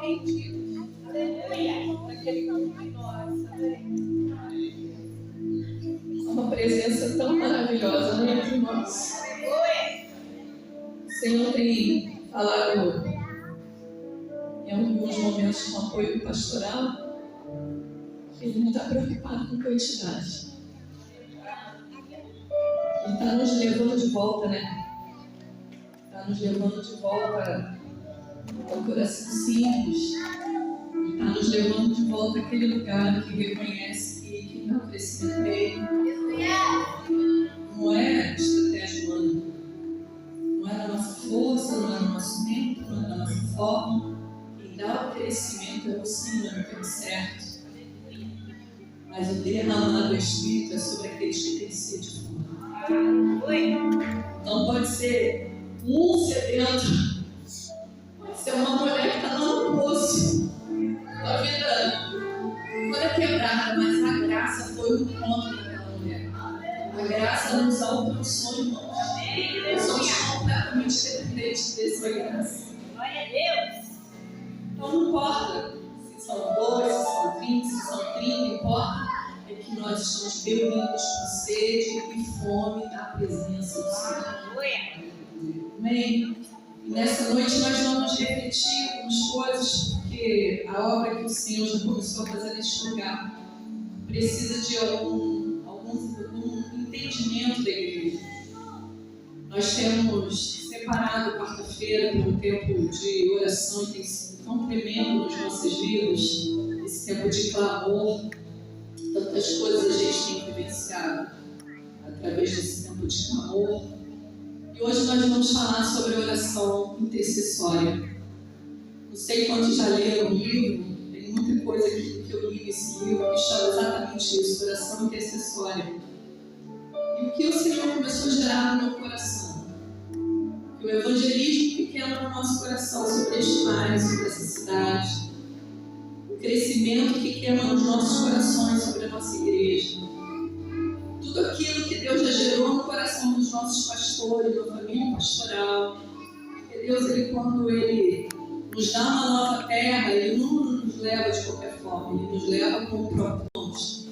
bendito. Aleluia. Para que Ele cuide de nós. Amém. Uma presença tão maravilhosa no meio de nós. O Senhor tem falado em alguns momentos com apoio pastoral. Ele não está preocupado com quantidade. Ele está nos levando de volta, né? Está nos levando de volta ao coração simples. Está nos levando de volta àquele lugar que reconhece que quem dá o crescimento dele não é estratégia humana, não é da nossa força, não é do nosso tempo, não é da nossa forma. Quem dá o crescimento é o Senhor, no tempo certo. Mas o derramar do Espírito é sobre aqueles que têm sede de fome. Então pode ser um sedento, pode ser uma mulher que está no poço, a vida toda quebrada, mas a graça foi o encontro daquela mulher. A graça nos alcançou, irmãos. Nós somos completamente dependentes dessa graça. Glória a Deus. Então não importa se são 2, se são 20, se são 30, importa é que nós estamos reunidos com sede e fome da presença do Senhor. Amém? E nessa noite nós vamos refletir algumas coisas, porque a obra que o Senhor já começou a fazer neste lugar precisa de algum entendimento da igreja. Nós temos separado quarta-feira para um tempo de oração e tem sido tão tremendo nas nossas vidas, esse tempo de clamor. Tantas coisas a gente tem vivenciado através desse tempo de clamor. E hoje nós vamos falar sobre a oração intercessória. Não sei quantos já leram o livro, tem muita coisa aqui que eu li nesse livro que chama exatamente isso, oração intercessória. E o que o Senhor começou a gerar no meu coração? Que o evangelismo pequeno no nosso coração sobre este país, sobre essa cidade, o crescimento que queima nos nossos corações sobre a nossa igreja, tudo aquilo que Deus já gerou no coração dos nossos pastores, da família pastoral. Porque Deus, quando Ele nos dá uma nova terra, Ele não nos leva de qualquer forma, Ele nos leva como propósito.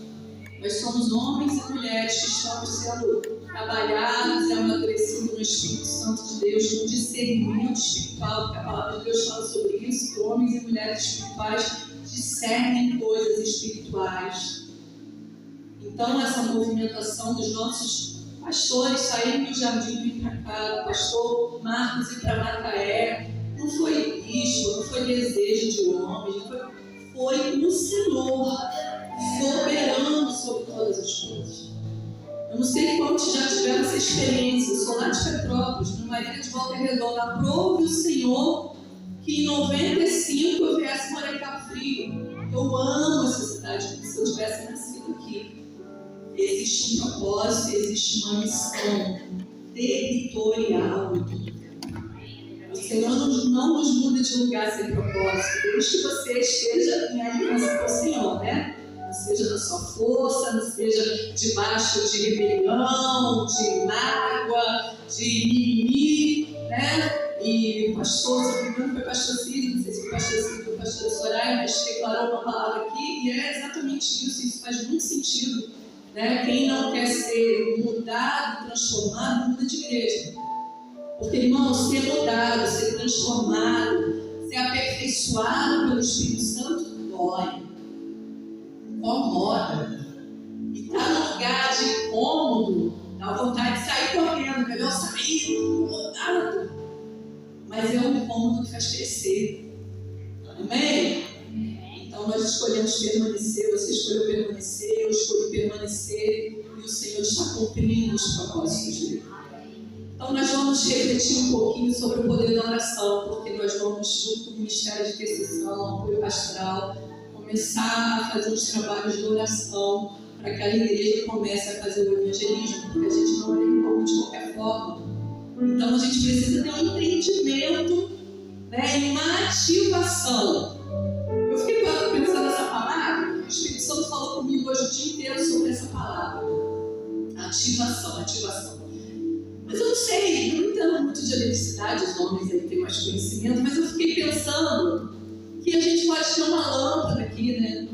Nós somos homens e mulheres que estamos sendo trabalhados e amadurecidos no Espírito Santo de Deus, com discernimento espiritual, porque a palavra de Deus fala sobre isso, que homens e mulheres espirituais discernem coisas espirituais. Então, essa movimentação dos nossos pastores saírem do jardim vir para cá, o pastor Marcos ir para Macaé, não foi isso, não foi desejo de homens, foi o Senhor soberano sobre todas as coisas. Eu não sei quantos já tiveram essa experiência. Eu sou lá de Petrópolis, numa ilha de Volta Redonda. Aprove o Senhor que em 95 eu viesse morar em Cabo Frio. Eu amo essa cidade, como se eu tivesse nascido aqui. Existe um propósito, existe uma missão territorial. O Senhor não nos muda de lugar sem propósito. Desde que você esteja em aliança com o Senhor, né? Não seja na sua força, não seja debaixo de rebelião, de mágoa, de mimimi, né? E o pastor, se não me engano, foi pastor Cid, não sei se foi pastor Cid ou pastor Soraya, mas declarou uma palavra aqui e é exatamente isso faz muito sentido, né? Quem não quer ser mudado, transformado, muda de igreja. Porque, irmão, ser mudado, ser transformado, ser aperfeiçoado pelo Espírito Santo, dói. Incomoda. E está num lugar de cômodo, dá vontade de sair correndo, melhor sair, incomodado. Mas é um cômodo que faz crescer. Amém? Então nós escolhemos permanecer, você escolheu permanecer, eu escolhi permanecer, e o Senhor está cumprindo os propósitos dele. Então nós vamos refletir um pouquinho sobre o poder da oração, porque nós vamos, junto com o Ministério de Intercessão, apoio pastoral, começar a fazer os trabalhos de oração para que a igreja comece a fazer o evangelismo, porque a gente não tem como de qualquer forma. Então a gente precisa ter um entendimento, né, e uma ativação. Eu fiquei pensando nessa palavra, o Espírito Santo falou comigo hoje o dia inteiro sobre essa palavra. Ativação. Mas eu não sei, eu não entendo muito de eletricidade, os homens aí têm mais conhecimento, mas eu fiquei pensando que a gente pode ter uma lâmpada aqui, né?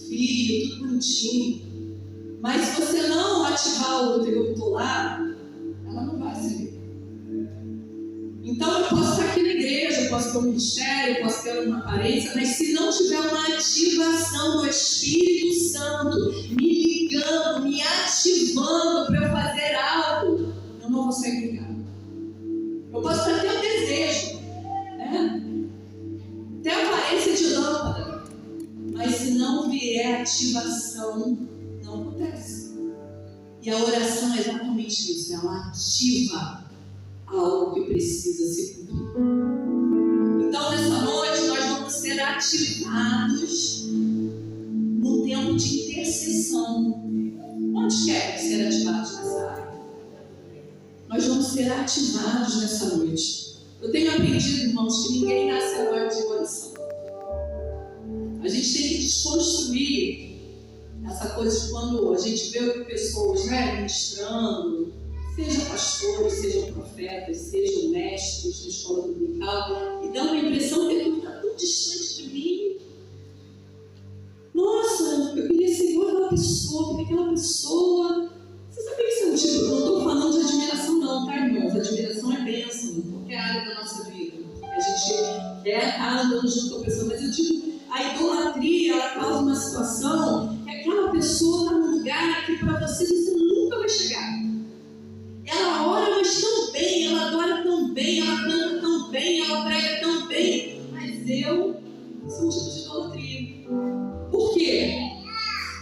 Fio, tudo bonitinho. Mas se você não ativar o interruptor lá, ela não vai acender. Então eu posso estar aqui na igreja, eu posso ter um ministério, eu posso ter uma aparência, mas se não tiver uma ativação do Espírito Santo me ligando, me ativando para eu fazer algo, eu não vou sair do carro. Eu posso até ter um desejo, né? Ter aparência de lâmpada, mas se não vier ativação, não acontece. E a oração é exatamente isso, ela ativa algo que precisa se cumprir. Então, nessa noite, nós vamos ser ativados no tempo de intercessão. Quantos querem ser ativados nessa área? Nós vamos ser ativados nessa noite. Eu tenho aprendido, irmãos, que ninguém nasce herói de oração. A gente tem que desconstruir essa coisa de quando a gente vê pessoas, né, ministrando, sejam pastores, sejam profetas, sejam mestres de escola dominical, e dá uma impressão que tudo está tão distante de mim. Nossa, eu queria ser igual aquela pessoa, porque aquela pessoa... Você sabe que isso é um tipo... Não estou falando de admiração não, tá, irmãos? Admiração é bênção em qualquer área da nossa vida. A gente quer estar andando junto com a pessoa, mas eu digo, a idolatria, ela causa uma situação que aquela pessoa está num lugar que para você nunca vai chegar. Ela ora, mas tão bem, ela adora tão bem, ela canta tão bem, ela prega tão bem. Mas eu sou um tipo de idolatria. Por quê?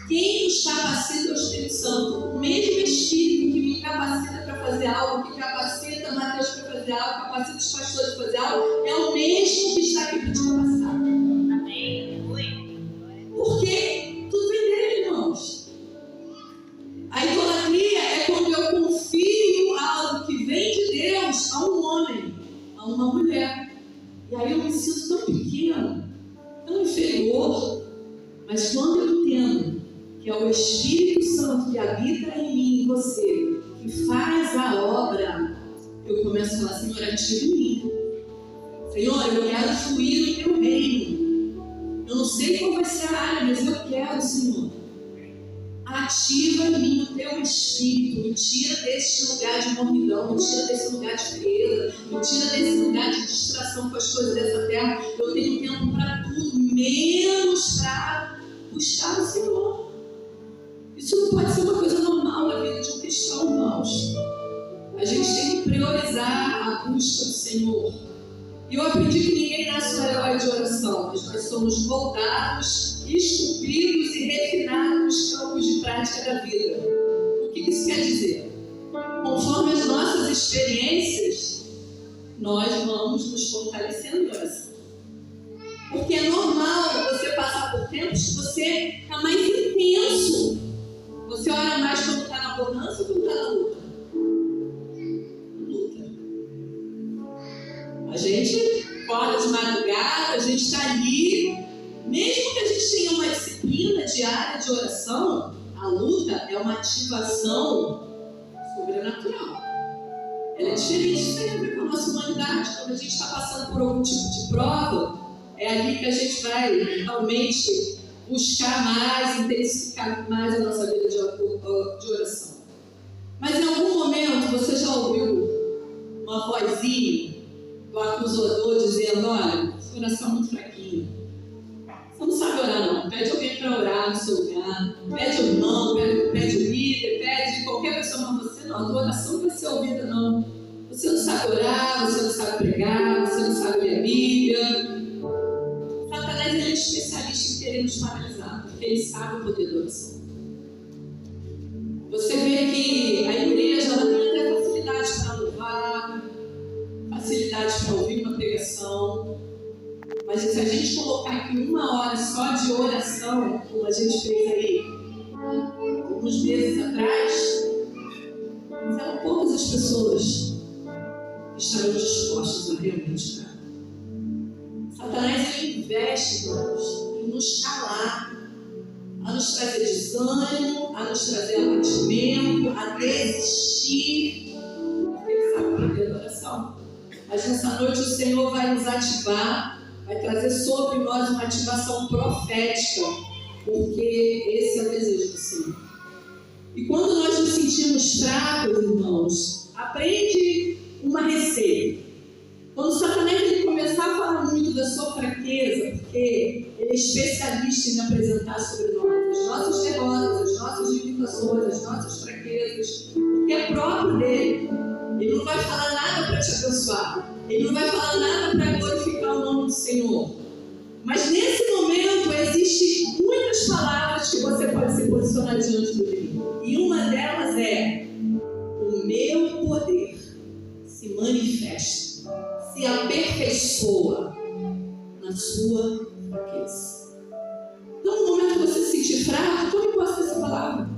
Quem nos capacita é o Espírito Santo. O mesmo Espírito que me capacita para fazer algo, que capacita Mateus para fazer algo, capacita os pastores para fazer algo, é o mesmo que está aqui para te capacitar. Amém. Porque tudo vem dele, irmãos. A idolatria é quando eu confio algo que vem de Deus a um homem, a uma mulher. E aí eu me sinto tão pequeno, tão inferior. Mas quando eu entendo que é o Espírito Santo que habita em mim e você, que faz a obra, eu começo a falar, Senhor, ativa em mim. Senhor, eu quero fluir no teu reino. Eu não sei qual vai ser a área, mas eu quero, Senhor. Ativa em mim o teu Espírito, me tira deste lugar de mornidão, me tira desse lugar de frieza, me tira desse lugar de distração com as coisas dessa terra. Eu tenho tempo para tudo, menos para buscar o Senhor. Isso não pode ser uma coisa normal na vida de um cristão, irmãos. A gente tem que priorizar a busca do Senhor. E eu aprendi que ninguém nasce um herói de oração, mas nós somos moldados, esculpidos e refinados nos campos de prática da vida. O que isso quer dizer? Conforme as nossas experiências, nós vamos nos fortalecendo em oração. Porque é normal você passar por tempos que você está mais intenso. Você ora mais quando está na bonança ou quando está na luta? A gente acorda de madrugada, a gente está ali. Mesmo que a gente tenha uma disciplina diária de oração, a luta é uma ativação sobrenatural. Ela é diferente, isso tem a ver com a nossa humanidade. Quando a gente está passando por algum tipo de prova, é ali que a gente vai realmente buscar mais, intensificar mais a nossa vida de oração. Mas em algum momento você já ouviu uma vozinha do acusador dizendo, olha, sua oração é muito fraquinha. Você não sabe orar não, pede alguém para orar no seu lugar, pede o irmão, pede o líder, pede qualquer pessoa, mas você não, a tua oração não vai ser ouvida não. Você não sabe orar, você não sabe pregar, você não sabe ler a Bíblia. Satanás é especialista em querer nos paralisar, porque ele sabe o poder da oração. Você vê que a igreja ela tem até facilidade para louvar, facilidade para ouvir uma pregação, mas se a gente colocar aqui uma hora só de oração, como a gente fez aí alguns meses atrás, eram poucas as pessoas que estarão dispostas a realmente orar. Satanás ele investe em nos calar, a nos trazer desânimo, a nos trazer abatimento, a desistir, porque ele sabe o poder da oração. Mas nessa noite o Senhor vai nos ativar vai trazer sobre nós uma ativação profética, porque esse é o desejo do Senhor. E quando nós nos sentimos fracos, irmãos, aprende uma receita. Quando Satanás ele começar a falar muito da sua fraqueza, porque ele é especialista em apresentar sobre nós as nossas derrotas, as nossas limitações, as nossas fraquezas, porque é próprio dele. Ele não vai falar nada para te abençoar, ele não vai falar nada para glorificar o nome do Senhor. Mas nesse momento existem muitas palavras que você pode se posicionar diante dele. E uma delas é: o meu poder se manifesta, se aperfeiçoa na sua fraqueza. Então, no momento que você se sentir fraco, tome posse dessa palavra.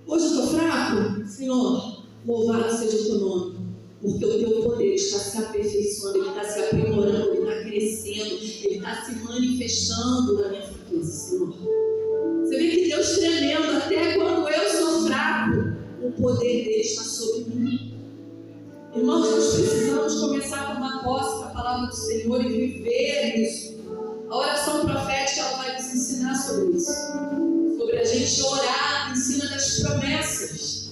Hoje eu estou fraco? Senhor, louvado seja o teu nome, porque o teu poder está se aperfeiçoando, ele está se aprimorando, ele está crescendo, ele está se manifestando na minha fraqueza, Senhor. Você vê que Deus tremendo, até quando eu sou fraco, o poder dele está sobre mim. Irmãos, nós precisamos começar a tomar posse da palavra do Senhor e viver isso. A oração profética ela vai nos ensinar sobre isso, sobre a gente orar em cima das promessas.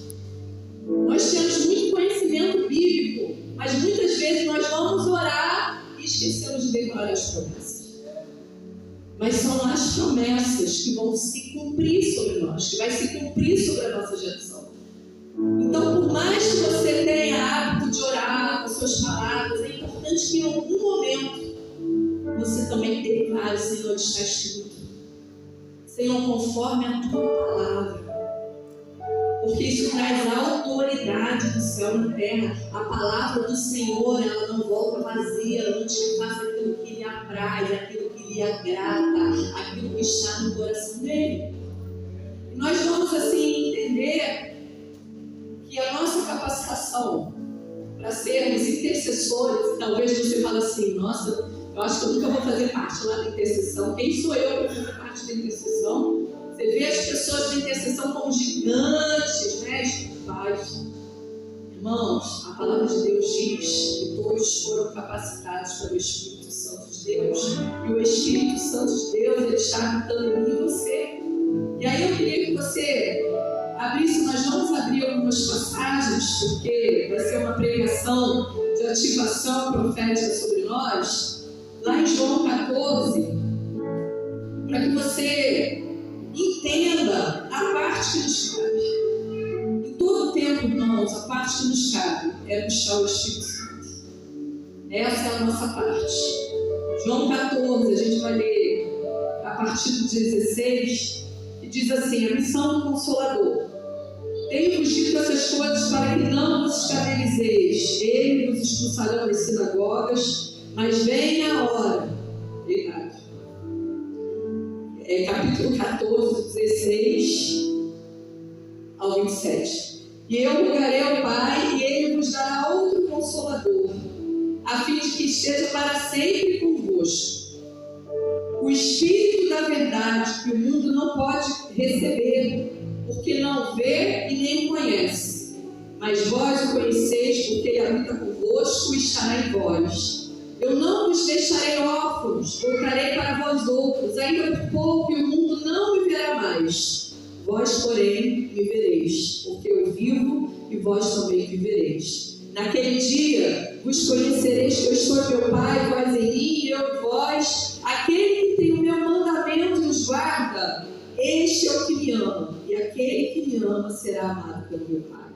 Nós temos muito conhecimento bíblico, mas muitas vezes nós vamos orar e esquecemos de declarar as promessas. Mas são as promessas que vão se cumprir sobre nós, que vai se cumprir sobre a nossa geração. Então, por mais que você tenha hábito de orar com as suas palavras, é importante que em algum momento você também declare: Senhor, está escrito, Senhor, conforme a tua palavra. Porque isso traz a autoridade do céu na terra. A palavra do Senhor, ela não volta vazia, ela não te faz aquilo que lhe apraz, aquilo que lhe agrada, aquilo que está no coração dele. E nós vamos assim entender que a nossa capacitação para sermos intercessores, talvez você fale assim: nossa, eu acho que eu nunca vou fazer parte lá da intercessão. Quem sou eu para fazer parte da intercessão? Você vê as pessoas de intercessão como gigantes, né? Espirituais. Irmãos, a palavra de Deus diz que todos foram capacitados pelo Espírito Santo de Deus. E o Espírito Santo de Deus, ele está habitando em mim e você. E aí eu queria que você abrisse, nós vamos abrir algumas passagens, porque vai ser uma pregação de ativação profética sobre nós, lá em João 14, para que você entenda a parte que nos cabe. Em todo tempo, irmãos, a parte que nos cabe é buscar o Espírito Santo. Essa é a nossa parte. João 14, a gente vai ler a partir do 16, e diz assim: a missão do Consolador. Tenho-vos dito essas coisas para que não vos escandalizeis. Ele vos expulsarão das sinagogas, mas vem a hora. Verdade. Capítulo 14, 16 ao 27. E eu rogarei ao Pai, e Ele vos dará outro Consolador, a fim de que esteja para sempre convosco. O Espírito da verdade, que o mundo não pode receber, porque não vê e nem o conhece. Mas vós o conheceis, porque Ele habita convosco e estará em vós. Eu não vos deixarei órfãos, voltarei para vós outros, ainda por pouco, e o mundo não me verá mais. Vós, porém, me vereis, porque eu vivo e vós também vivereis. Naquele dia vos conhecereis que eu estou em meu Pai, vós em mim, e eu em vós. Aquele que tem o meu mandamento e os guarda, este é o que me ama, e aquele que me ama será amado pelo meu Pai.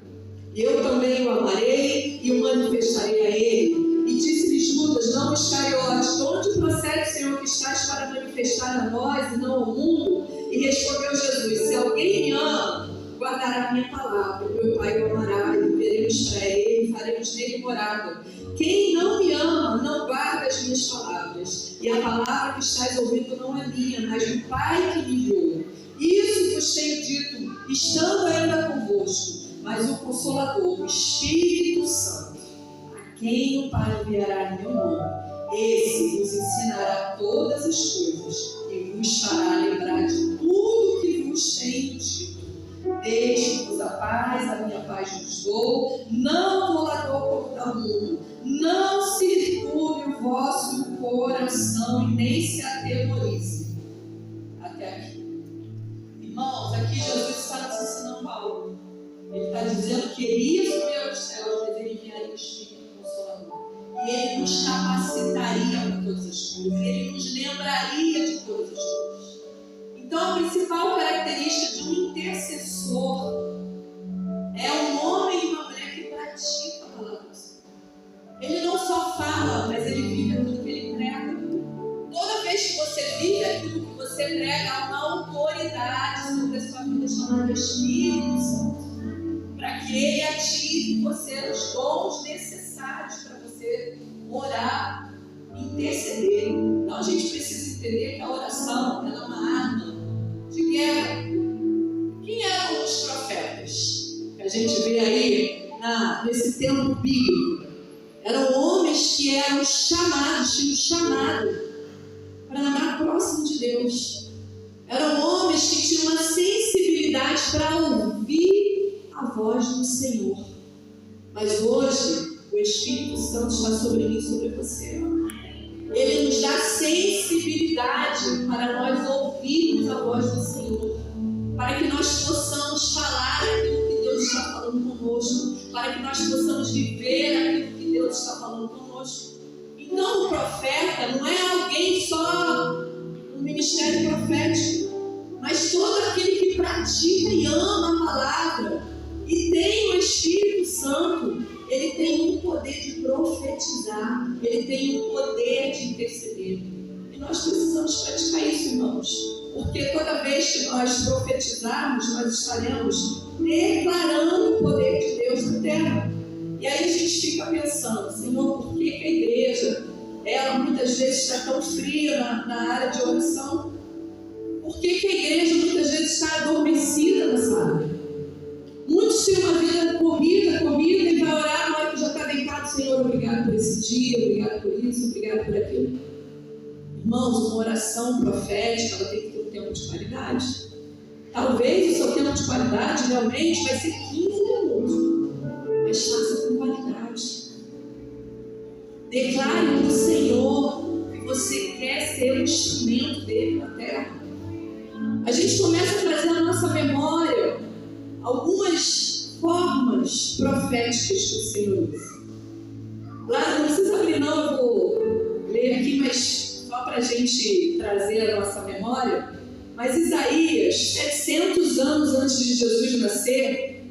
E eu também o amarei e o manifestarei a ele. E disse-lhe Judas, não Iscariote: de onde procede o Senhor que estás para manifestar a nós e não ao mundo? E respondeu Jesus: se alguém me ama, guardará a minha palavra, e meu Pai o amará, e veremos para ele, e faremos nele morada. Quem não me ama, não guarda as minhas palavras, e a palavra que estás ouvindo não é minha, mas do Pai que me enviou. Isso vos tenho dito, estando ainda convosco, mas o Consolador, o Espírito Santo, a quem o Pai enviará em meu nome, esse vos ensinará todas as coisas e vos fará lembrar de tudo que vos tenho dito. Desde que vos a paz, a minha paz vos dou, não vou lá como da mundo, não se turbe o vosso coração e nem se atemorize. Até aqui. Irmãos, aqui Jesus está nos ensinando algo. Ele está dizendo que ele ia subir aos céus, mas ele enviaria o Espírito Consolador. E ele nos capacitaria para todas as coisas, ele nos lembraria de todas as coisas. Então, a principal característica de um intercessor é um homem e uma mulher que pratica a palavra do Senhor. Ele não só fala, mas ele vive aquilo que ele prega. Toda vez que você vive aquilo que você prega, há uma autoridade sobre a sua vida chamada Espírito Santo, para que ele ative em você os dons necessários para você orar, interceder. Então a gente precisa entender que a oração ela é uma arma de guerra. Quem eram os profetas que a gente vê aí nesse tempo bíblico? Eram homens que eram chamados, tinham chamado para andar próximo de Deus. Eram homens que tinham uma sensibilidade para ouvir a voz do Senhor. Mas hoje o Espírito Santo está sobre mim e sobre você. Ele nos dá sensibilidade para nós ouvirmos a voz do Senhor, para que nós possamos falar aquilo que Deus está falando conosco, para que nós possamos viver aquilo que Deus está falando conosco. Então o profeta não é alguém só no ministério profético, mas todo aquele que pratica e ama a palavra e tem o Espírito Santo. Ele tem um poder de profetizar, ele tem um poder de interceder. E nós precisamos praticar isso, irmãos, porque toda vez que nós profetizarmos, nós estaremos declarando o poder de Deus na terra. E aí a gente fica pensando, Senhor, por que a igreja, ela muitas vezes está tão fria na área de oração? Por que a igreja muitas vezes está adormecida nessa área? Muitos têm uma vida corrida, e vai orar na hora que já está deitado. Senhor, obrigado por esse dia, obrigado por isso, obrigado por aquilo. Irmãos, uma oração profética, ela tem que ter um tempo de qualidade. Talvez o seu tempo de qualidade realmente vai ser 15 minutos, mas faça com qualidade. Declare para o Senhor que você quer ser o instrumento dele na terra. A gente começa a trazer à nossa memória algumas formas proféticas que o Senhor usa. Lá, não precisa abrir não, eu vou ler aqui, mas só para a gente trazer a nossa memória. Mas Isaías, 700 anos antes de Jesus nascer,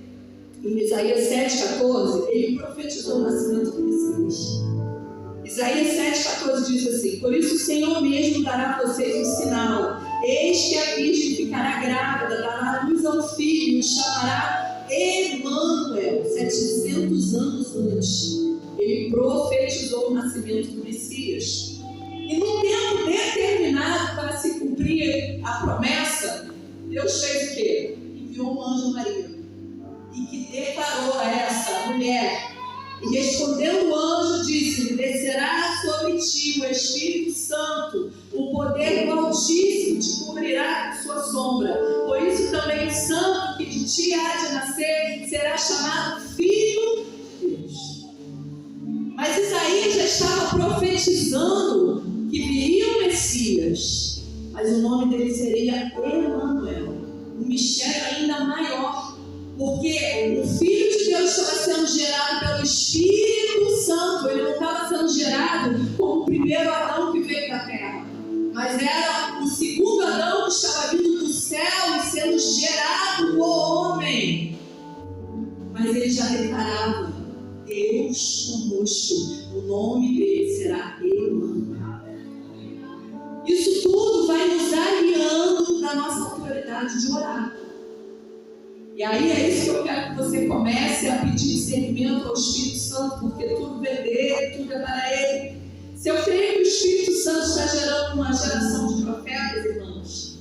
em Isaías 7,14, ele profetizou o nascimento do Messias. Isaías 7,14 diz assim: por isso o Senhor mesmo dará a vocês um sinal. Eis que a virgem ficará grávida, dará à luz a um filho, o chamará Emanuel. 700 anos antes, ele profetizou o nascimento do Messias. E no tempo determinado para se cumprir a promessa, Deus fez o quê? Enviou um anjo a Maria, e que declarou a essa mulher, e respondendo o anjo, disse: descerá sobre ti o Espírito Santo, o poder do Altíssimo te cobrirá com sua sombra. Por isso também o santo que de ti há de nascer será chamado Filho de Deus. Mas Isaías já estava profetizando que viria o Messias, mas o nome dele seria Emanuel, um mistério ainda maior, porque o Filho de Deus estava sendo gerado pelo Espírito Santo. Ele não estava sendo gerado como o primeiro Adão que veio da terra, mas era o segundo Adão que estava vindo do céu e sendo gerado o homem. Mas ele já declarava: Deus conosco, o nome dele será Emanuel. Isso tudo vai nos aliando da nossa autoridade de orar. E aí é isso que eu quero que você comece a pedir discernimento ao Espírito Santo, porque tudo vem dele, tudo é para ele. Se eu creio que o Espírito Santo está gerando uma geração de profetas, irmãos,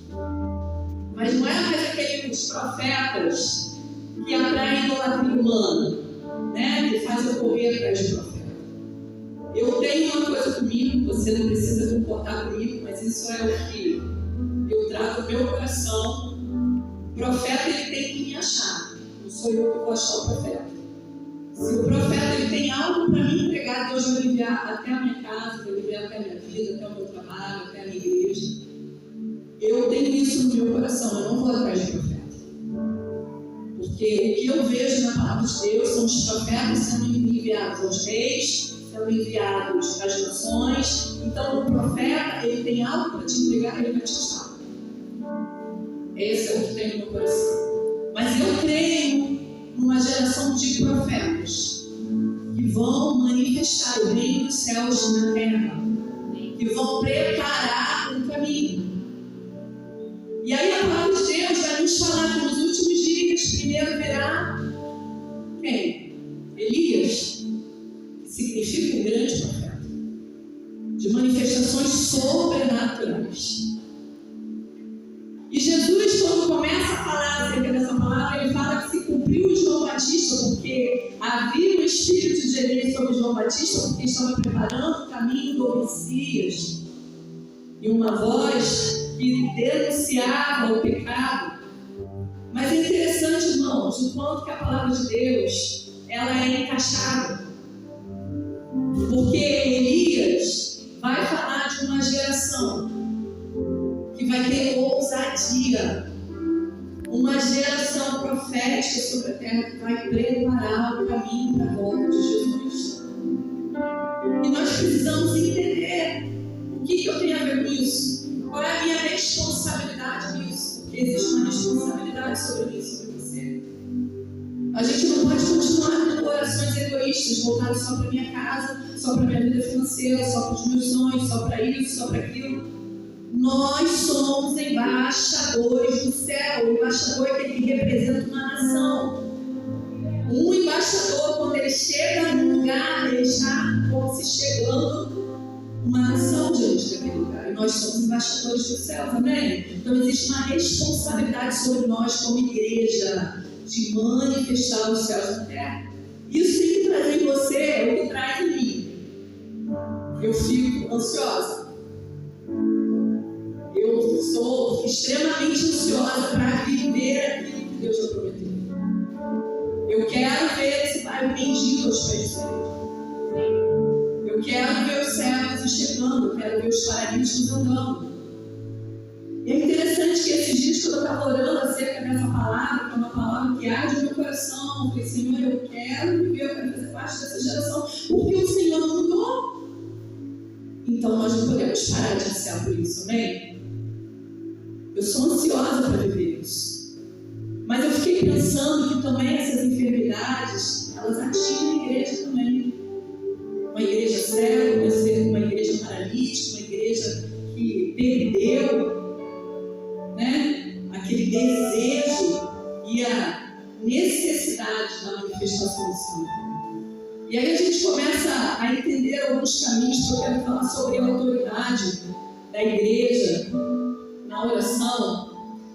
mas não é mais aqueles profetas que atraem a idolatria humana, né? Que faz eu correr atrás de profeta. Eu tenho uma coisa comigo, você não precisa concordar comigo, mas isso é o que eu trago no meu coração. O profeta, ele tem que me achar. Não sou eu que vou achar o profeta. Se o profeta ele tem algo para me entregar, Deus vai me enviar até a minha casa, vai me enviar até a minha vida, até o meu trabalho, até a minha igreja. Eu tenho isso no meu coração, eu não vou atrás de profeta. Porque o que eu vejo na palavra de Deus são os profetas sendo enviados aos reis, sendo enviados às nações. Então o profeta, ele tem algo para te entregar, ele vai te achar. Esse é o que tem no meu coração. Mas eu creio numa geração de profetas que vão manifestar o reino dos céus na terra, que vão preparar o caminho. E aí a palavra de Deus vai nos falar que nos últimos dias primeiro virá quem? Elias, que significa um grande profeta, de manifestações sobrenaturais. E Jesus, quando começa a falar acerca dessa palavra, ele fala que se cumpriu o João Batista, porque havia o espírito de Elias sobre João Batista, porque estava preparando o caminho do Messias. E uma voz que denunciava o pecado. Mas é interessante, irmãos, o quanto que a palavra de Deus ela é encaixada. Porque Elias vai falar de uma geração que vai ter ousadia, uma geração profética sobre a terra que vai preparar o caminho para a volta de Jesus. E nós precisamos entender o que eu tenho a ver com isso, qual é a minha responsabilidade nisso, porque existe uma responsabilidade sobre isso para você. A gente não pode continuar tendo orações egoístas voltadas só para a minha casa, só para a minha vida financeira, só para os meus sonhos, só para isso, só para aquilo. Nós somos embaixadores do céu. O embaixador é aquele que representa uma nação. Um embaixador, quando ele chega num lugar, ele está como se chegando uma nação diante daquele lugar. E nós somos embaixadores do céu, amém? Então existe uma responsabilidade sobre nós como igreja de manifestar os céus na terra. Isso tem que trazer em você o que traz em mim. Eu fico ansiosa. Eu sou extremamente ansiosa para viver aquilo que Deus já prometeu. Eu quero ver esse bairro vendido aos pés de Deus. Eu quero ver os cegos enxergando, eu quero ver os paralíticos andando. E é interessante que esses dias, quando eu estava orando acerca dessa palavra, que é uma palavra que arde no meu coração, eu falei, Senhor, eu quero viver, eu quero fazer parte dessa geração, porque o Senhor não mudou. Então nós não podemos parar de ansiar por isso, amém? Eu sou ansiosa para viver isso. Mas eu fiquei pensando que também essas enfermidades, elas atingem a igreja também. Uma igreja cega, uma igreja paralítica, uma igreja que perdeu, né, aquele desejo e a necessidade da manifestação do Senhor. E aí a gente começa a entender alguns caminhos que eu quero falar sobre a autoridade da igreja na oração.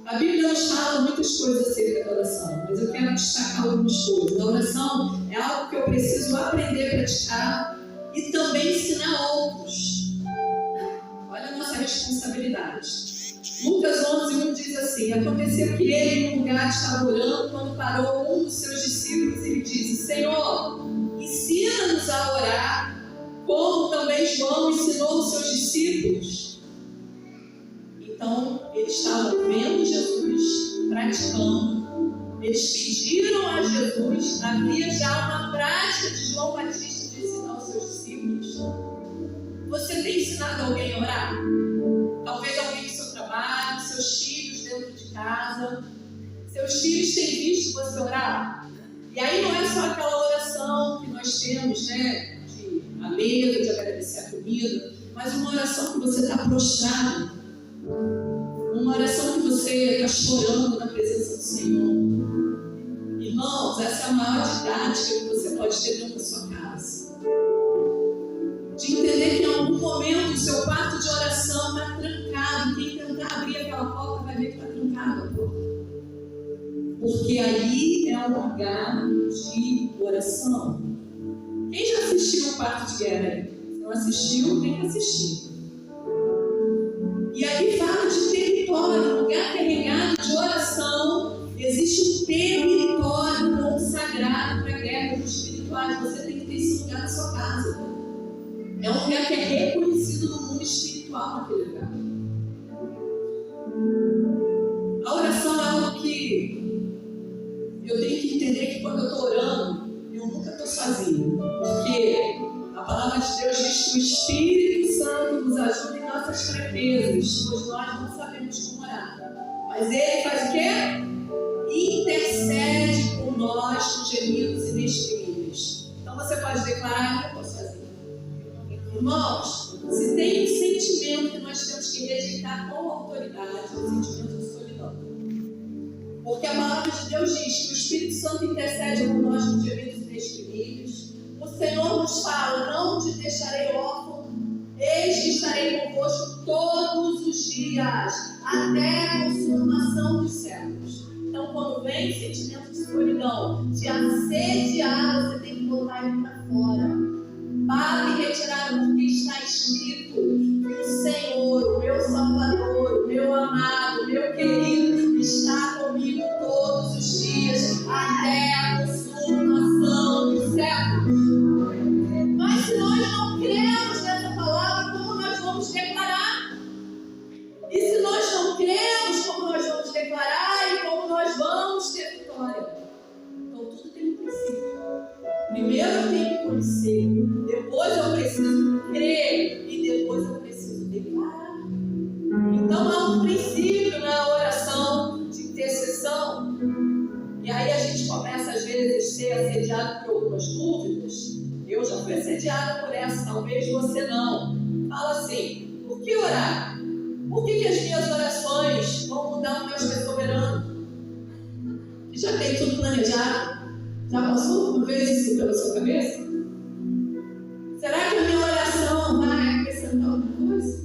A Bíblia nos fala muitas coisas acerca da oração, mas eu quero destacar algumas coisas. A oração é algo que eu preciso aprender a praticar e também ensinar outros. Olha a nossa responsabilidade. Lucas 11:1 diz assim: aconteceu que ele em um lugar estava orando, quando parou um dos seus discípulos e lhe disse: Senhor, ensina-nos a orar, como também João ensinou os seus discípulos. Então, eles estavam vendo Jesus praticando, eles pediram a Jesus, havia já uma prática de João Batista de ensinar os seus discípulos. Você tem ensinado alguém a orar? Talvez alguém no seu trabalho, seus filhos dentro de casa. Seus filhos têm visto você orar? E aí não é só aquela oração que nós temos, né, de a mesa, de agradecer a comida, mas uma oração que você está prostrado. Uma oração que você está chorando na presença do Senhor. Irmãos, essa é a maior didática que você pode ter dentro da sua casa. De entender que em algum momento o seu quarto de oração está trancado. Quem tentar abrir aquela porta vai ver que está trancada a porta. Porque ali é um lugar de oração. Quem já assistiu ao Quarto de Guerra aí? Se não assistiu, tem que assistir. E aí fala de território, um lugar carregado de oração. Existe um território consagrado para guerras espirituais. Você tem que ter esse lugar na sua casa. É um lugar que é reconhecido no mundo espiritual naquele lugar. A oração é algo que eu tenho que entender que quando eu estou orando, eu nunca estou sozinho. Porque a palavra de Deus diz que o Espírito Santo nos ajuda em nossas fraquezas, pois nós não sabemos como orar. Mas Ele faz o quê? Intercede por nós com gemidos inexprimíveis. Então você pode declarar: eu não estou sozinho. Irmãos, se tem um sentimento que nós temos que rejeitar com autoridade, é o sentimento de solidão. Porque a palavra de Deus diz que o Espírito Santo intercede por nós com gemidos inexprimíveis. O Senhor nos fala: não te deixarei órfão, eis que estarei convosco todos os dias, até a consumação dos séculos. Então, quando vem o sentimento de solidão, de assediar, você tem que botar ele para fora. Bata e retirada, porque está escrito que o Senhor, o meu Salvador, o meu amado, o meu querido, está comigo todos os dias, até a consumação dos séculos. Mas se nós não cremos nessa palavra, como nós vamos declarar? E se nós não cremos, como nós vamos declarar e como nós vamos ter vitória? Então tudo tem um princípio. Primeiro eu tenho que conhecer, depois eu preciso crer e depois eu preciso declarar. Então há um princípio na oração de intercessão. E aí a gente começa às vezes a ser assediado por algumas dúvidas. Eu já fui assediada por essa, talvez você não. Fala assim: por que orar? Por que as minhas orações vão mudar o meu ser soberano? Já tem tudo planejado? Já passou uma vez isso pela sua cabeça? Será que a minha oração vai acrescentar alguma coisa?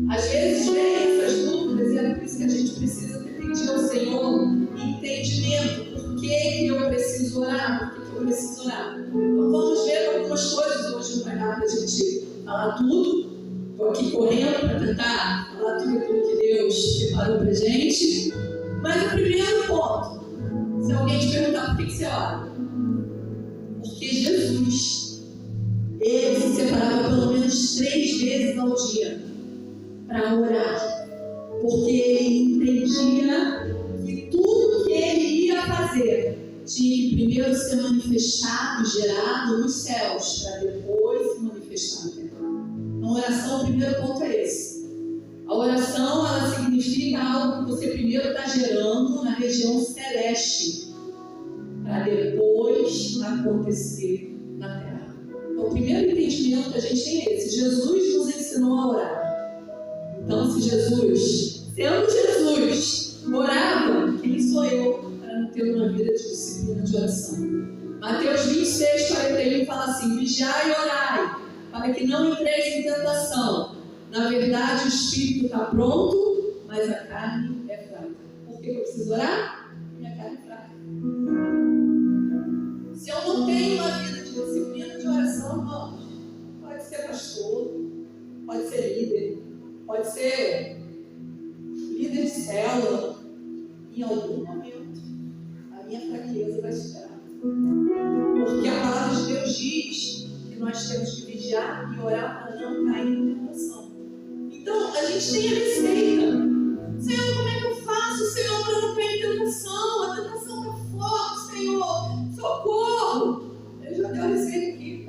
Às vezes vem essas dúvidas e é por isso que a gente precisa pedir ao Senhor entendimento. Por que eu preciso orar? Por que eu preciso orar? Então vamos ver algumas coisas hoje. Não vai dar para a gente falar tudo. Estou aqui correndo para tentar falar tudo aquilo que Deus preparou para a gente. Mas o primeiro ponto: se alguém te perguntar por que você ora, porque Jesus, ele se separava pelo menos 3 vezes ao dia para orar, porque ele entendia que tudo que ele ia fazer tinha que primeiro ser manifestado, gerado nos céus, para depois se manifestar na terra. Então, a oração, o primeiro ponto é esse. A oração, ela significa algo que você primeiro está gerando na região celeste, para depois acontecer na terra. Então, o primeiro entendimento que a gente tem é esse: Jesus nos ensinou a orar. Então, se Jesus, sendo Jesus, orava, quem sou eu para não ter uma vida de disciplina de oração? Mateus 26, 41 fala assim: vigiai e orai, para que não entreis em tentação. Na verdade, o espírito está pronto, mas a carne é fraca. Por que eu preciso orar? Minha carne é fraca. Se eu não tenho uma vida de disciplina de oração, irmãos, pode ser pastor, pode ser líder, pode ser líder de célula. Em algum momento, a minha fraqueza vai superar. Porque a palavra de Deus diz que nós temos que vigiar e orar para não cair em tentação. Então, a gente tem a receita. Senhor, como é que eu faço, Senhor, para não cair em tentação? A tentação está forte, Senhor. Socorro! Ele já deu a receita aqui.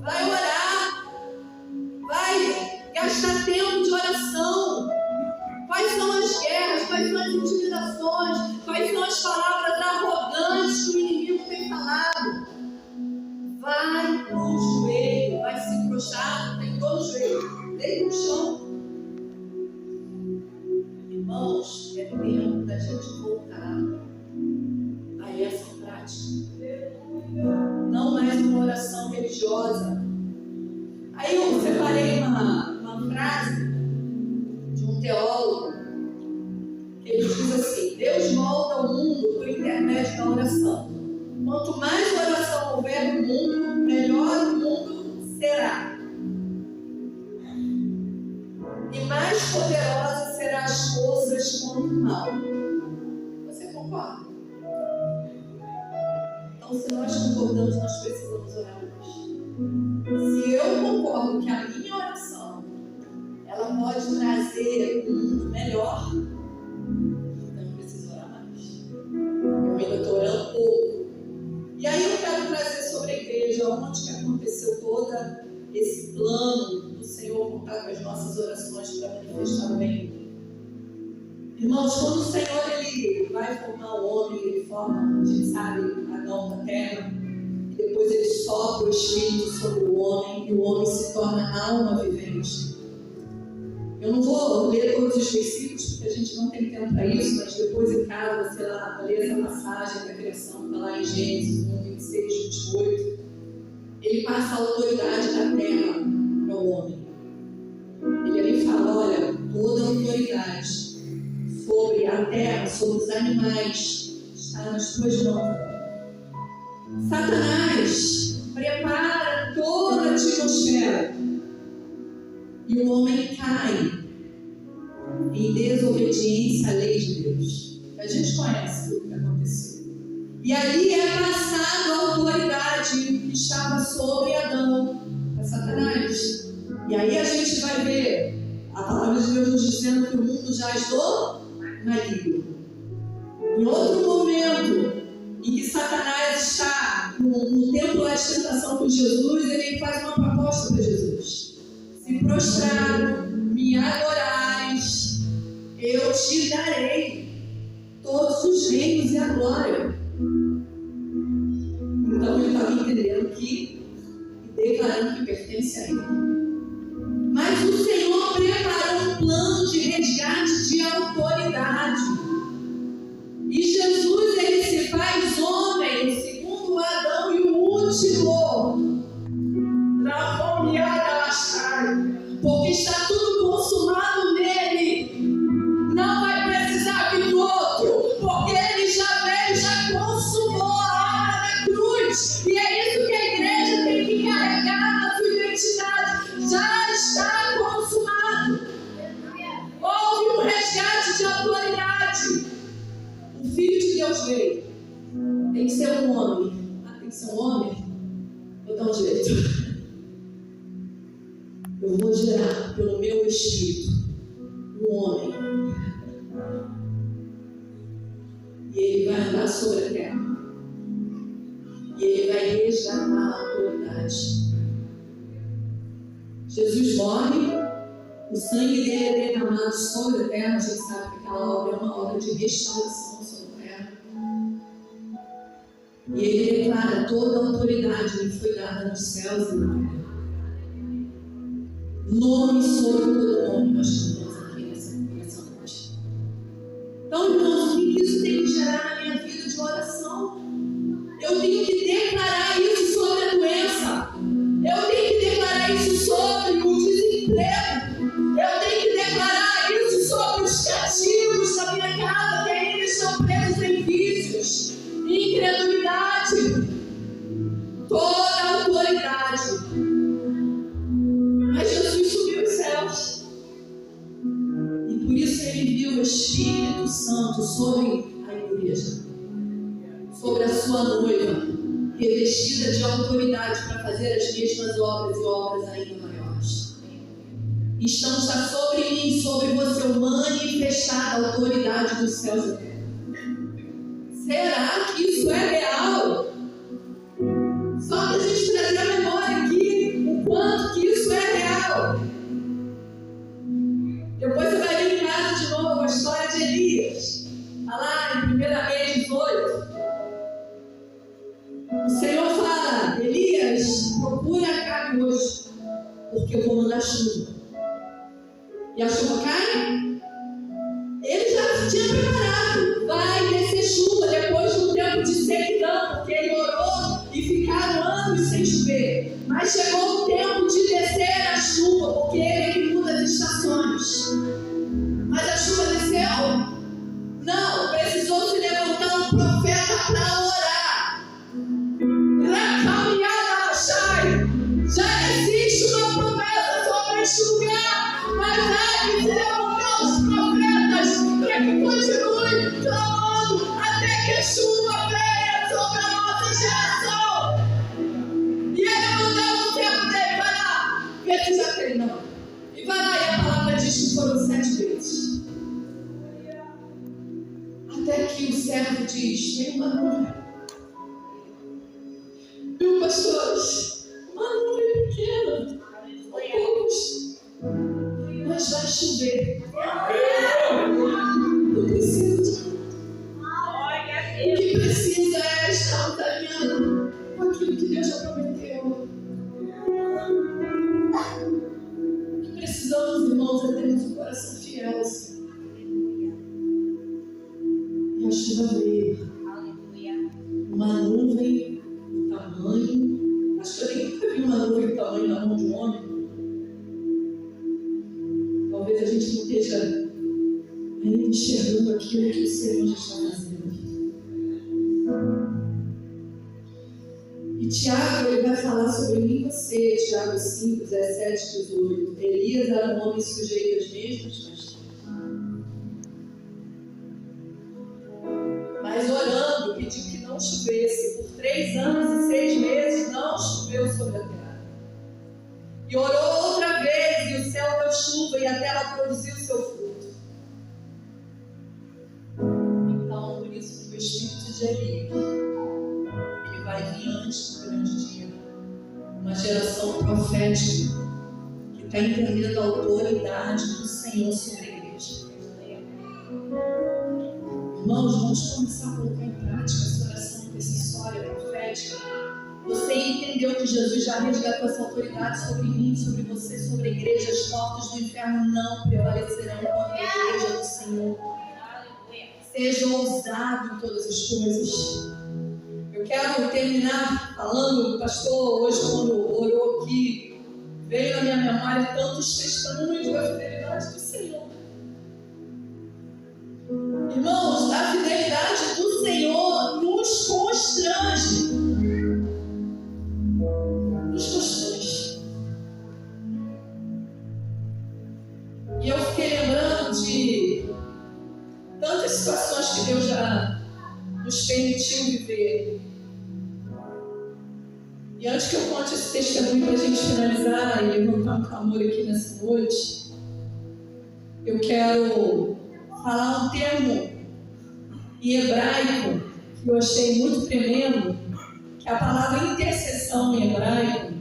Vai orar. Vai gastar tempo de oração. Quais são as guerras? Quais são as intimidações? Quais são as palavras arrogantes que o inimigo tem falado? Vai no joelho. Vai se prostrar, tem todo o joelho. Deita no chão. Irmãos, é tempo da gente voltar a essa prática. Não mais uma oração religiosa. Aí eu separei uma frase de um teólogo que ele diz assim: Deus molda o mundo por intermédio da oração. Quanto mais oração houver no mundo, melhor o mundo será. E mais poderosa serão as forças contra o mal. Você concorda? Então, se nós concordamos, nós precisamos orar hoje. Se eu concordo que a minha oração ela pode trazer um mundo melhor, então eu preciso orar mais. Eu ainda estou orando pouco. E aí eu quero trazer sobre a igreja, onde que aconteceu todo esse plano do Senhor contar com as nossas orações para manifestar o bem. Irmãos, quando o Senhor ele vai formar o homem, ele forma, a gente sabe, Adão da terra, e depois ele sopra o Espírito sobre o homem, e o homem se torna alma vivente. Eu não vou ler todos os versículos, porque a gente não tem tempo para isso, mas depois em casa, sei lá, ler essa passagem da criação, está lá em Gênesis 1, 26, 28. Ele passa a autoridade da terra para o homem. Ele ali fala, olha, toda a autoridade sobre a terra, sobre os animais, está nas tuas mãos. Satanás prepara toda a atmosfera e o homem cai em desobediência à lei de Deus. A gente conhece tudo o que aconteceu. E ali é passada a autoridade que estava sobre Adão, a Satanás. E aí a gente vai ver a palavra de Deus nos dizendo que o mundo jaz do maligno. Em outro momento em que Satanás está no templo da tentação com Jesus, ele faz uma proposta para Jesus: se prostraram, me adorares, eu te darei todos os reinos e a glória. Então ele estava entendendo que e declarando que pertence a ele. Mas o Senhor preparou um plano de resgate de autoridade. E Jesus, ele se faz homem, segundo Adão, e o último, porque está tudo consumado nele. Não vai precisar vir do outro, porque ele já veio, já consumou a obra da cruz. E é isso que a igreja tem que carregar na sua identidade. Já está consumado. Houve um resgate de autoridade. O Filho de Deus veio. Tem que ser um homem. Ah, tem que ser um homem? Vou dar um jeito. Eu vou gerar pelo meu espírito um homem. E ele vai andar sobre a terra. E ele vai resgatar a autoridade. Jesus morre, o sangue dele é derramado sobre a terra. A gente sabe que aquela obra é uma obra de restauração sobre a terra. E ele declara: toda a autoridade me foi dada nos céus e na terra. Nome sobre todo nome, nós cantamos aqui nessa noite. Então, irmãos, o que isso tem que gerar na minha vida de oração? Eu tenho que declarar isso sobre a doença. Eu tenho que declarar isso sobre o desemprego. Eu tenho que declarar isso sobre os cativos da minha casa, que ainda estão presos em vícios, em incredulidade. Toda a autoridade. Mas Jesus subiu aos céus. E por isso ele viu o Espírito Santo sobre a igreja, sobre a sua noiva, revestida de autoridade para fazer as mesmas obras e obras ainda maiores. Então está sobre mim, sobre você, manifestada a autoridade dos céus e da terra. Será que isso é real? Só para a gente trazer a memória aqui o quanto que isso é real. Depois você vai ver em casa de novo a história de Elias. Está lá em 1 Reis 18. O Senhor fala: Elias, procura Acabe hoje, porque eu vou mandar chuva. E a chuva cai? Ele já tinha preparado. Vai descer chuva depois de um tempo de sequidão, porque ele orou e ficaram anos sem chover. Mas chegou o tempo de descer a chuva, porque ele é que muda as estações. Mas a chuva desceu? Não, precisou se levantar um profeta para orar. Já existe uma promessa sobre este lugar, mas há que se levantar os profetas para que continue clamando até que a chuva venha sobre a nossa geração. que o servo diz: tem uma nuvem. Viu, pastores? Uma nuvem pequena, poucos, mas vai chover. Não preciso. O que precisa é estar caminhando com aquilo que Deus já prometeu. O que precisamos, irmãos, é termos um coração fiel assim. E a chuva veio. Uma nuvem do tamanho. Acho que eu nunca vi uma nuvem do tamanho na mão de um homem. Talvez a gente não esteja ainda enxergando aquilo que o Senhor já está fazendo. E Tiago, ele vai falar sobre mim e você, Tiago 5, 17, 18. Elias era um homem sujeito às mesmas paixões. Mas orando, pediu que não chovesse. Por 3 anos e 6 meses não choveu sobre a terra. E orou outra vez, e o céu deu chuva, e a terra produziu seu fruto. Então, por isso que o Espírito de Elias, ele vai vir antes do grande dia. Uma geração profética que está entendendo a autoridade do Senhor sobre a igreja. Irmãos, vamos começar a colocar em prática essa oração intercessória profética. Você entendeu que Jesus já resgatou essa autoridade sobre mim, sobre você, sobre a igreja. As portas do inferno não prevalecerão contra a igreja do Senhor. Seja ousado em todas as coisas. Eu quero terminar falando, o pastor, hoje quando orou aqui, veio na minha memória tantos testemunhos da fidelidade do Senhor. Irmãos, a fidelidade do Senhor nos constrange. Nos constrange. E eu fiquei lembrando de tantas situações que Deus já nos permitiu viver. E antes que eu conte esse testemunho para a gente finalizar e levantar um clamor aqui nessa noite, eu quero falar um termo em hebraico que eu achei muito tremendo, que a palavra intercessão em hebraico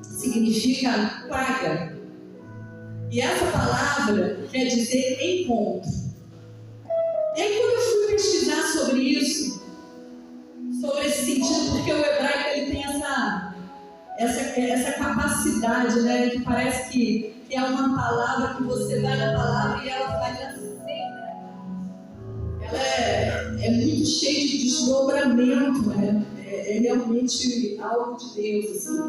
significa paga. E essa palavra quer dizer encontro. E aí quando eu fui pesquisar sobre isso, sobre esse sentido, porque o hebraico ele tem essa capacidade, né, que parece que é uma palavra que você vai na palavra e ela faz assim. Ela é muito cheia de desdobramento, né? É realmente algo de Deus, assim.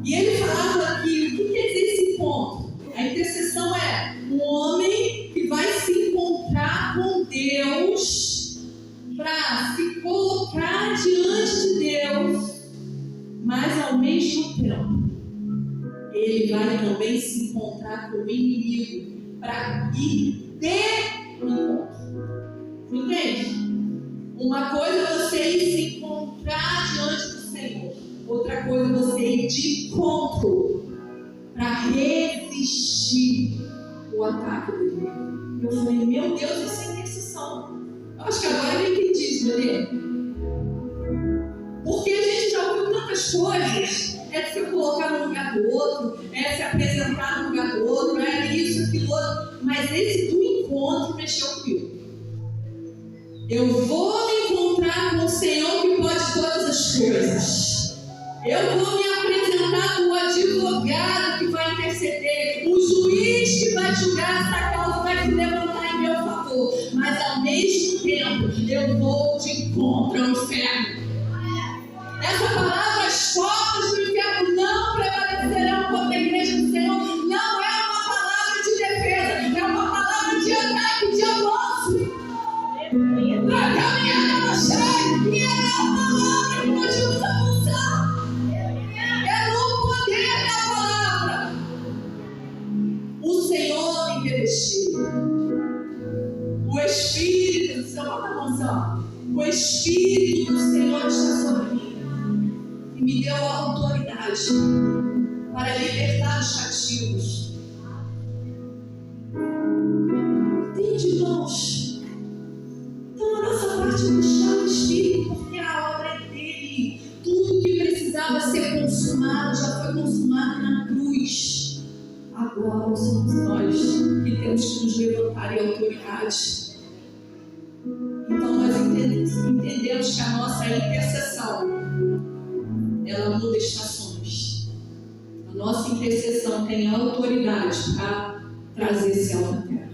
E ele falava aqui, o que quer dizer esse encontro? A intercessão é um homem que vai se encontrar com Deus para se colocar diante de Deus, mas ao mesmo tempo ele vai também se encontrar com o inimigo para ir ter um encontro. Entende? Uma coisa é você ir se encontrar diante do Senhor, outra coisa é você ir de encontro para resistir o ataque do inimigo. Eu falei, meu Deus, isso é intercessão. Eu acho que agora eu entendi isso, Belê. Porque a gente já ouviu tantas coisas. É de se colocar no lugar do outro, é se apresentar no lugar do outro, é isso, aquilo, outro. Mas esse do encontro mexeu comigo. Eu vou me encontrar com o Senhor que pode todas as coisas. Eu vou me apresentar com o advogado que vai interceder, o juiz que vai julgar essa causa, vai se levantar em meu favor. Mas ao mesmo tempo, eu vou de encontro ao inferno. Essa palavra, as portas do inferno não prevalecerão contra a igreja do Senhor. Não é uma palavra de defesa, é uma palavra de ataque, de avanço. Para caminhar na cheia, e é a palavra que nós vamos avançar. É no poder da palavra. O Senhor me revestiu. O Espírito do Senhor, o Espírito do Senhor está sobre mim. E me deu a autoridade para libertar os cativos. Entende, irmãos? Então nós que temos que nos levantar em autoridade. Então nós entendemos que a nossa intercessão, ela muda estações. A nossa intercessão tem autoridade para trazer céu na terra.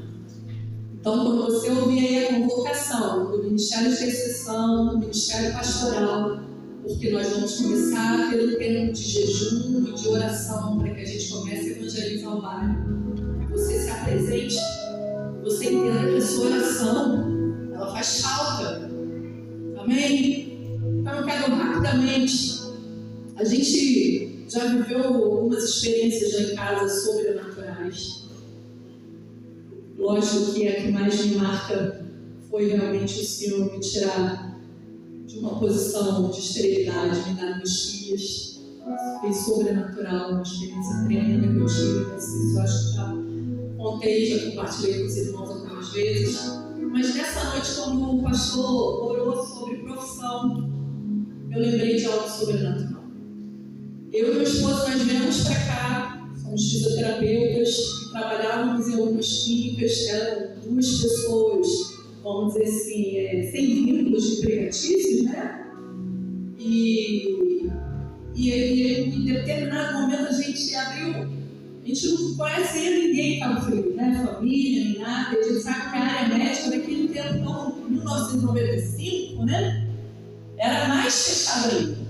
Então, quando você ouvir aí a convocação do Ministério de Intercessão, do Ministério Pastoral, porque nós vamos começar pelo tempo de jejum e de oração, para que a gente comece a evangelizar o bairro. Você se apresente, você entenda que a sua oração, ela faz falta. Amém? Então, eu quero rapidamente, a gente já viveu algumas experiências já em casa sobrenaturais. Lógico que a que mais me marca foi realmente o Senhor me tirar de uma posição de esterilidade, me dar meus filhos. Foi sobrenatural, uma experiência tremenda que eu tive. Mas isso eu acho que já contei, já compartilhei com os irmãos algumas vezes. Mas nessa noite, quando o pastor orou sobre profissão, eu lembrei de algo sobrenatural. Eu e meu esposo, nós viemos para cá, somos fisioterapeutas, e trabalhávamos em algumas clínicas, eram 2 pessoas, vamos dizer assim, sem vínculos empregatícios, né? E em determinado momento a gente abriu, a gente não conhecia ninguém em Cabo Frio, né? Família, nem nada, a gente sabe que a área médica naquele tempo, então, em 1995, né? Era mais fechada ainda.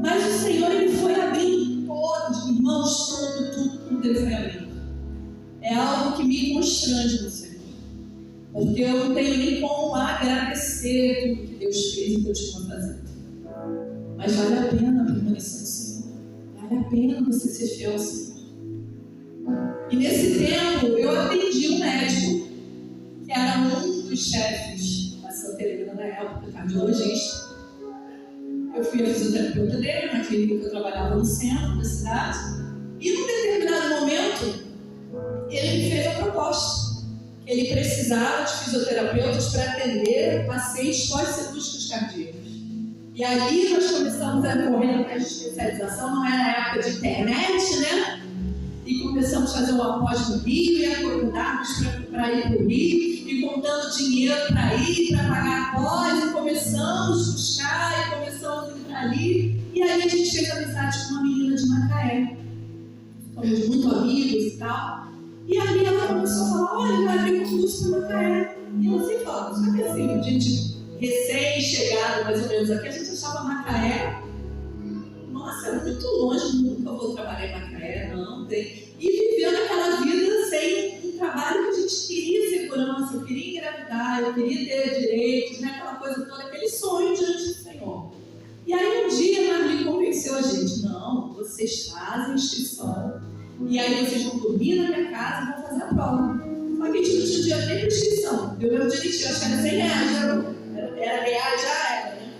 Mas o Senhor, Ele foi abrindo todos, irmãos, tudo Ele foi abrindo. É algo que me constrange no Senhor. Porque eu não tenho nem como agradecer tudo que Deus fez e continua fazendo. Mas vale a pena permanecer no Senhor. Vale a pena você ser fiel ao Senhor. E nesse tempo, eu atendi um médico, que era um dos chefes da Santa Helena na época, cardiologista. Eu fui a fisioterapeuta dele, na clínica que eu trabalhava no centro da cidade. E num determinado momento, ele me fez a proposta. Ele precisava de fisioterapeutas para atender pacientes pós-cirúrgicos cardíacos. E ali nós começamos a correr atrás de especialização, não era época de internet, né? E começamos a fazer uma pós no Rio e acordamos para ir para o Rio e contando dinheiro para ir, para pagar a pós, e começamos a buscar e começamos a entrar ali. E aí a gente fez amizade com uma menina de Macaé. Somos muito amigos e tal. E ali ela começou a falar, olha, vai abrir concurso para Macaé. E ela sempre falava, só que assim, a gente recém-chegado mais ou menos aqui, a gente achava Macaé, nossa, é muito longe, nunca vou trabalhar em Macaé, não tem. E vivendo aquela vida sem um trabalho que a gente queria segurança, eu queria engravidar, eu queria ter direitos, né? Aquela coisa toda, aquele sonho diante do Senhor. E aí um dia a Marli convenceu a gente, não, vocês fazem inscrição, e aí vocês vão dormir na minha casa e vão fazer a prova. Só que a gente não tinha dinheiro nem para inscrição, eu lembro direitinho, acho que era R$100, era real, já era, né?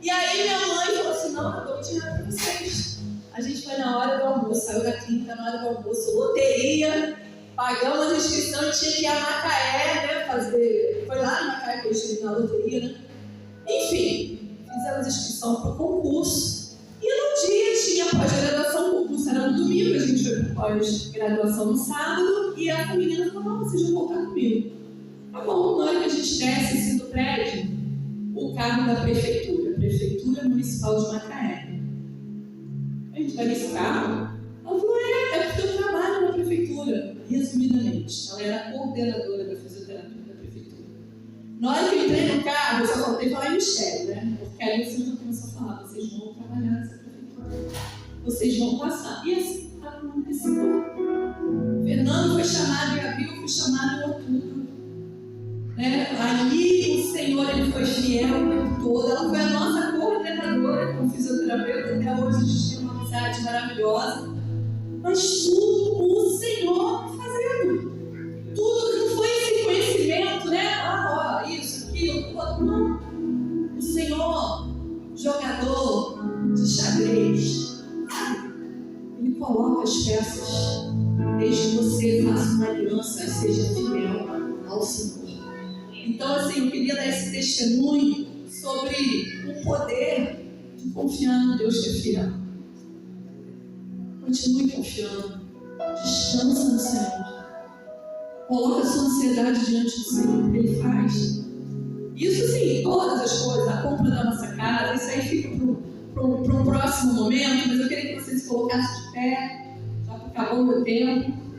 E aí minha mãe falou assim, não, eu dou dinheiro para vocês. A gente foi na hora do almoço, saiu da clínica na hora do almoço, loteria, pagamos a inscrição e tinha que ir a Macaé, né, fazer, foi lá em Macaé que eu estive na loteria, né? Enfim, fizemos inscrição para o concurso. E no dia tinha pós-graduação, o concurso era no domingo, a gente foi para pós-graduação no sábado, e a menina falou, não, vocês vão voltar comigo. Tá bom, na hora que a gente desce assim do prédio, o carro da prefeitura municipal de Macaé. A gente vai nesse carro, ela falou, é porque eu trabalho na prefeitura, resumidamente. Ela era a coordenadora da fisioterapia da prefeitura. Na hora que eu entrei no carro, eu só faltei falar em mistério, né? Porque aí o senhor começou a falar, vocês vão trabalhar nessa prefeitura. Vocês vão passar. E assim, estava no antecipado. Fernando foi chamado em abril, foi chamado em outubro. Ali o Senhor, Ele foi fiel o tempo todo. Ela foi a nossa coordenadora como fisioterapeuta. Até hoje a gente tem uma amizade maravilhosa. Mas tudo o Senhor fazendo. Tudo não foi esse conhecimento, né? Isso, aquilo, outro. Não. O Senhor, jogador de xadrez, Ele coloca as peças desde que você faça uma aliança e seja fiel ao Senhor. Então, assim, eu queria dar esse testemunho sobre o poder de confiar no Deus que é fiel. Continue confiando. Descansa no Senhor. Coloca a sua ansiedade diante do Senhor, que Ele faz. Isso sim, todas as coisas, a compra da nossa casa, isso aí fica para um próximo momento, mas eu queria que vocês se colocassem de pé, já que acabou o meu tempo.